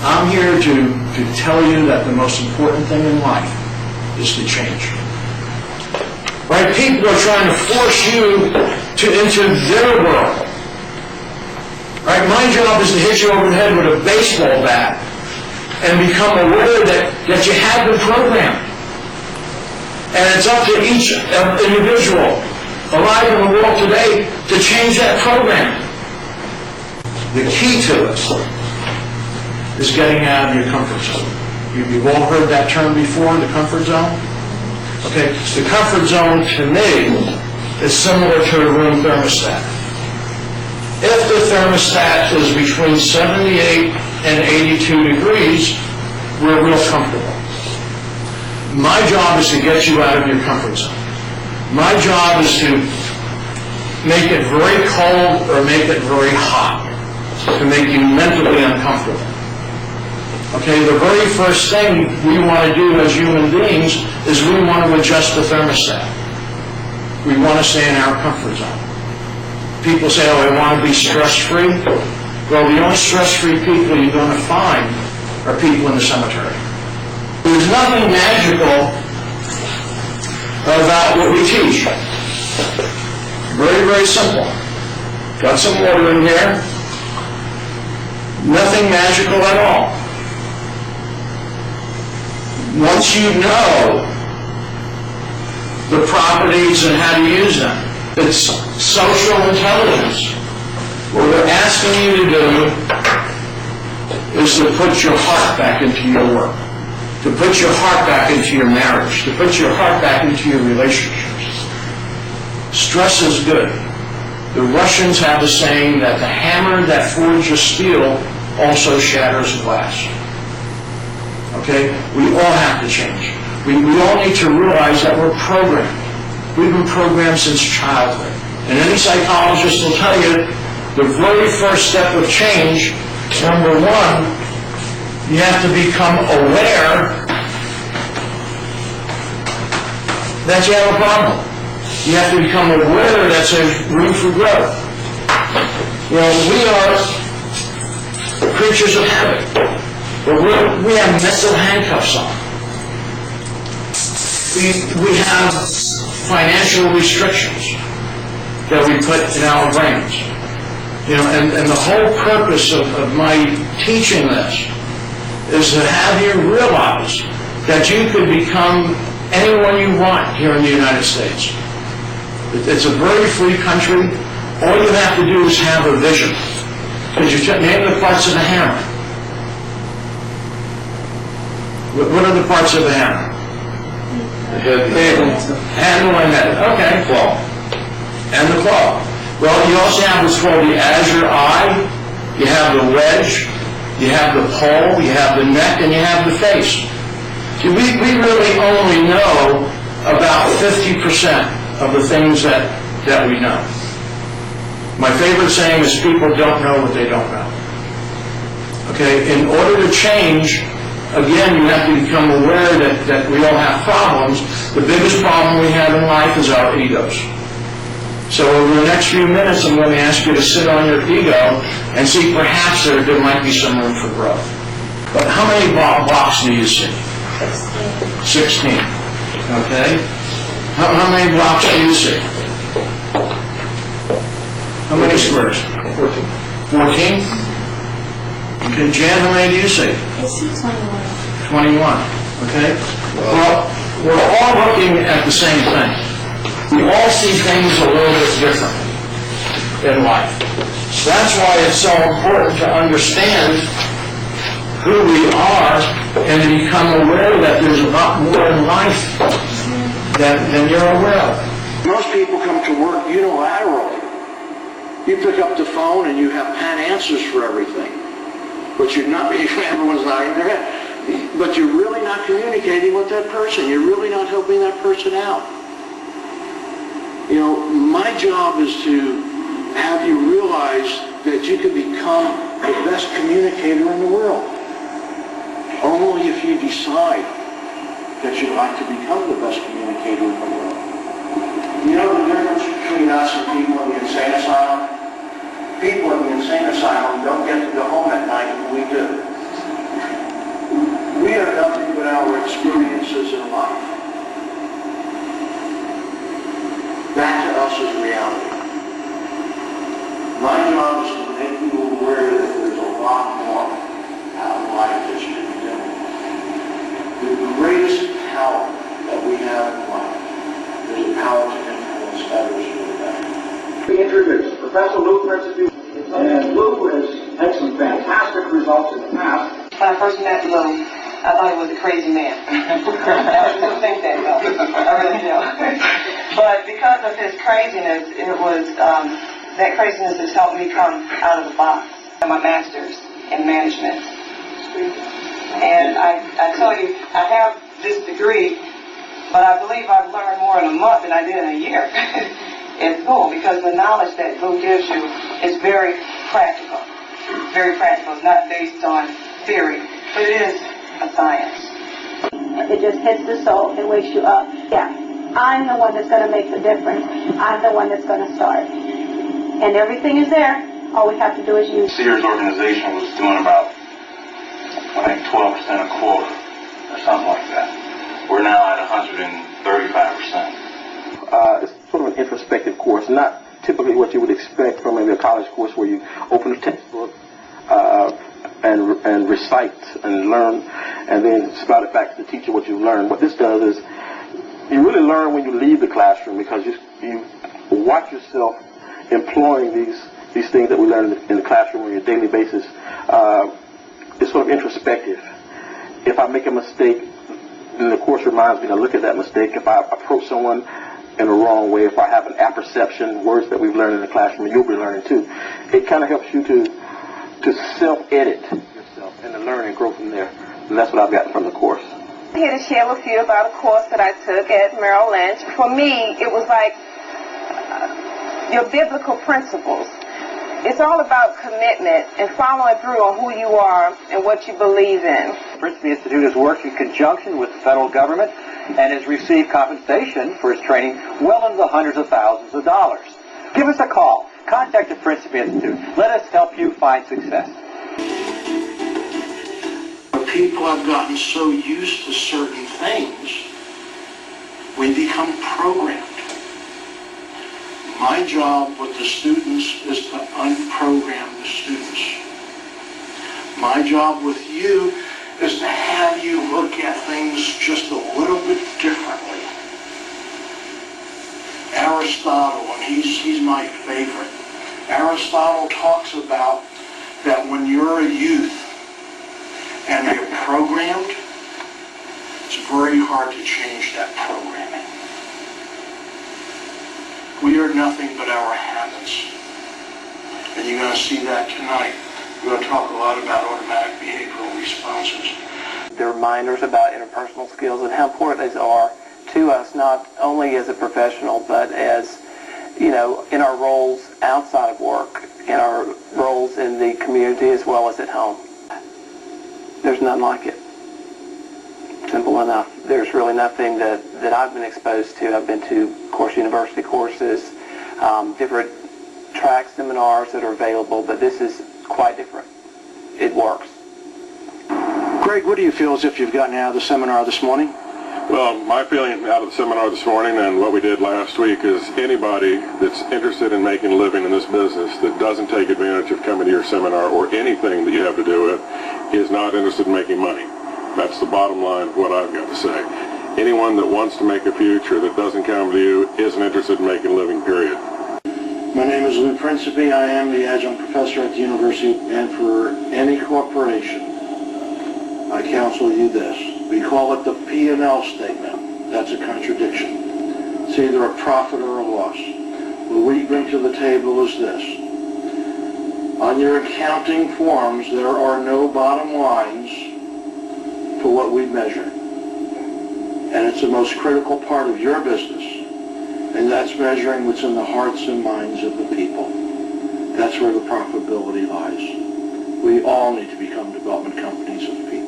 I'm here to tell you that the most important thing in life is to change. Right? People are trying to force you into their world. Right? My job is to hit you over the head with a baseball bat and become aware that you have been programmed. And it's up to each individual alive in the world today to change that program. The key to it is getting out of your comfort zone. You've all heard that term before, the comfort zone? Okay, the comfort zone to me is similar to a room thermostat. If the thermostat is between 78 and 82 degrees, we're real comfortable. My job is to get you out of your comfort zone. My job is to make it very cold or make it very hot, to make you mentally uncomfortable. Okay, the very first thing we want to do as human beings is we want to adjust the thermostat. We want to stay in our comfort zone. People say, oh, I want to be stress-free. Well, the only stress-free people you're going to find are people in the cemetery. There's nothing magical about what we teach. Very, very simple. Got some water in here. Nothing magical at all. Once you know the properties and how to use them, it's social intelligence. What we're asking you to do is to put your heart back into your work, to put your heart back into your marriage, to put your heart back into your relationships. Stress is good. The Russians have a saying that the hammer that forges steel also shatters glass. Okay? We all have to change. We all need to realize that we're programmed. We've been programmed since childhood. And any psychologist will tell you the very first step of change, number one, you have to become aware that you have a problem. You have to become aware that there's room for growth. You know, we are creatures of habit. But we have mental handcuffs on. We have financial restrictions that we put in our brains. You know, and the whole purpose of my teaching this is to have you realize that you could become anyone you want here in the United States. It's a very free country. All you have to do is have a vision. Because you name the parts of the hammer. What are the parts of the hammer? The handle and head. Okay. Claw. And the claw. Well, you also have what's called the azure eye. You have the wedge. You have the pole. You have the neck, and you have the face. See, we really only know about 50% of the things that we know. My favorite saying is people don't know what they don't know. Okay, in order to change, again, you have to become aware that we all have problems. The biggest problem we have in life is our egos. So over the next few minutes, I'm going to ask you to sit on your ego and see perhaps there might be some room for growth. But how many blocks do you see? 16. Okay. How many blocks do you see? How many squares? 14. 14? Okay, Jan, how many do you see? I see 21. 21, okay? Well, we're all looking at the same thing. We all see things a little bit differently in life. So that's why it's so important to understand who we are and to become aware that there's a lot more in life than you're aware of. Most people come to work unilaterally. You pick up the phone and you have pat answers for everything. But you're not, everyone's not in their head. But you're really not communicating with that person. You're really not helping that person out. You know, my job is to have you realize that you can become the best communicator in the world. Only if you decide that you'd like to become the best communicator in the world. You know the difference between us and people in the insane asylum? People in the insane asylum don't get to go home at night, and we do. differences in life. That to us is reality. My job is to make you aware that there's a lot more out in life that you can do. The greatest power that we have in life is the power to influence others for the better. We introduce Professor Lou Principe, and Lou has had some fantastic results in the past. When I first met Lou, I thought he was a crazy man. I don't think that, though. I really do. But because of his craziness, it was, that craziness has helped me come out of the box. I have my master's in management. And I tell you, I have this degree, but I believe I've learned more in a month than I did in a year in school, because the knowledge that Lou gives you is very practical. Very practical. It's not based on theory, but it is a science. It just hits the soul. It wakes you up. Yeah, I'm the one that's going to make the difference. I'm the one that's going to start. And everything is there. All we have to do is use it. Sears organization was doing about, I think, 12% a quarter or something like that. We're now at 135%. It's sort of an introspective course, not typically what you would expect from maybe a college course where you open a textbook and recite and learn and then spout it back to the teacher what you learned. What this does is you really learn when you leave the classroom, because you watch yourself employing these things that we learn in the classroom on a daily basis. It's sort of introspective. If I make a mistake, then the course reminds me to look at that mistake. If I approach someone in a wrong way, if I have an apperception, words that we've learned in the classroom, you'll be learning too. It kind of helps you to self-edit yourself and to learn and grow from there. And that's what I've gotten from the course. I'm here to share with you about a course that I took at Merrill Lynch. For me, it was like your biblical principles. It's all about commitment and following through on who you are and what you believe in. The Principe Institute has worked in conjunction with the federal government and has received compensation for its training well into the hundreds of thousands of dollars. Give us a call. Contact the Principe Institute. Let us help you find success. People have gotten so used to certain things, we become programmed. My job with the students is to unprogram the students. My job with you is to have you look at things just a little bit differently. Aristotle, and he's my favorite. Aristotle talks about that when you're a youth and you're programmed, it's very hard to change that programming. We are nothing but our habits. And you're going to see that tonight. We're going to talk a lot about automatic behavioral responses. They're reminders about interpersonal skills and how important these are to us, not only as a professional, but as, you know, in our roles outside of work, in our roles in the community as well as at home. There's none like it. Simple enough. There's really nothing that I've been exposed to. I've been to, of course, university courses, different track seminars that are available, but this is quite different. It works. Greg, what do you feel as if you've gotten out of the seminar this morning? Well, my feeling out of the seminar this morning and what we did last week is anybody that's interested in making a living in this business that doesn't take advantage of coming to your seminar or anything that you have to do with is not interested in making money. That's the bottom line of what I've got to say. Anyone that wants to make a future that doesn't come to you isn't interested in making a living, period. My name is Lou Principe. I am the adjunct professor at the university, and for any corporation, I counsel you this. We call it the P&L statement. That's a contradiction. It's either a profit or a loss. What we bring to the table is this. On your accounting forms, there are no bottom lines for what we measure. And it's the most critical part of your business. And that's measuring what's in the hearts and minds of the people. That's where the profitability lies. We all need to become development companies of people.